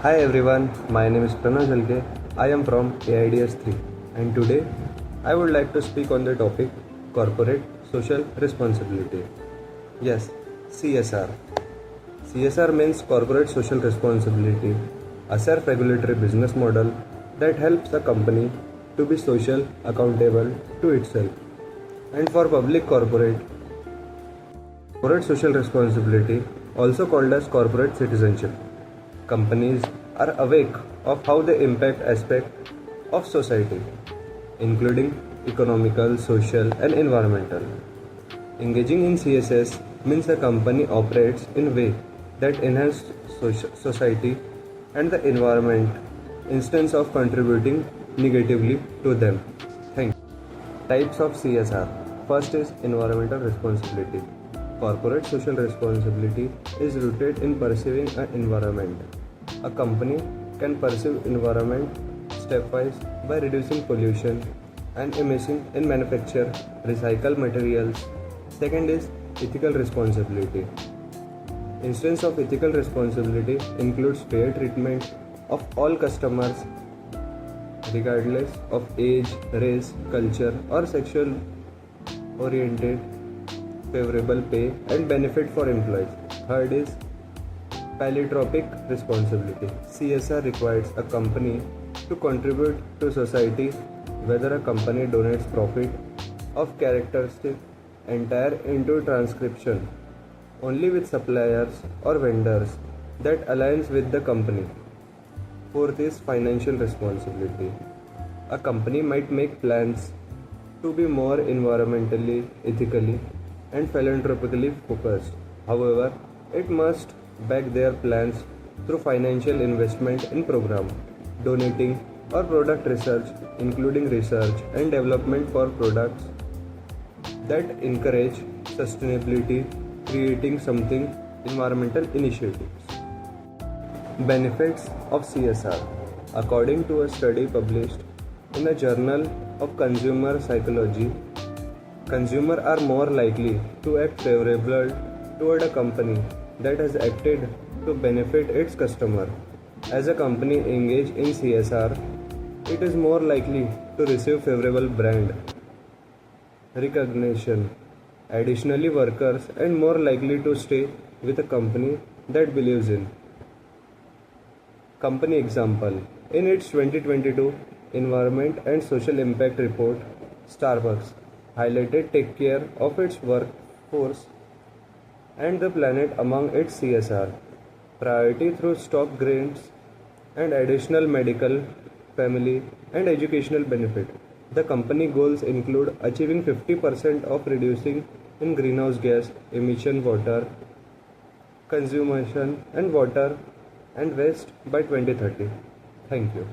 Hi everyone, my name is Pranav Jalke. I am from AIDS 3 and today I would like to speak on the topic corporate social responsibility. Yes, CSR. CSR means corporate social responsibility, a self-regulatory business model that helps a company to be social accountable to itself and for public corporate social responsibility, also called as corporate citizenship. Companies are awake of how they impact aspects of society, including economical, social, and environmental. Engaging in CSS means the company operates in a way that enhances society and the environment instead of contributing negatively to them. Thank you. Types of CSR. First is environmental responsibility. Corporate social responsibility is rooted in perceiving an environment. A company can perceive environment stepwise by reducing pollution and emission in manufacture, recycle materials. Second is ethical responsibility. Instance of ethical responsibility includes fair treatment of all customers regardless of age, race, culture or sexual oriented, favorable pay and benefit for employees. Third is philanthropic responsibility. CSR requires a company to contribute to society, whether a company donates profit of characteristic entire into transcription only with suppliers or vendors that aligns with the company. Fourth is financial responsibility. A company might make plans to be more environmentally, ethically, and philanthropically focused. However, it must back their plans through financial investment in program, donating or product research, including research and development for products that encourage sustainability, creating something environmental initiatives. Benefits of CSR. According to a study published in the Journal of Consumer Psychology, consumers are more likely to act favorable toward a company that has acted to benefit its customer. As a company engaged in CSR, it is more likely to receive favorable brand recognition. Additionally, workers are more likely to stay with a company that believes in. Company example. In its 2022 Environment and Social Impact Report, Starbucks highlighted take care of its workforce and the planet among its CSR priority through stock grants and additional medical, family, and educational benefit. The company goals include achieving 50% of reducing in greenhouse gas emission, water consumption, and water and waste by 2030. Thank you.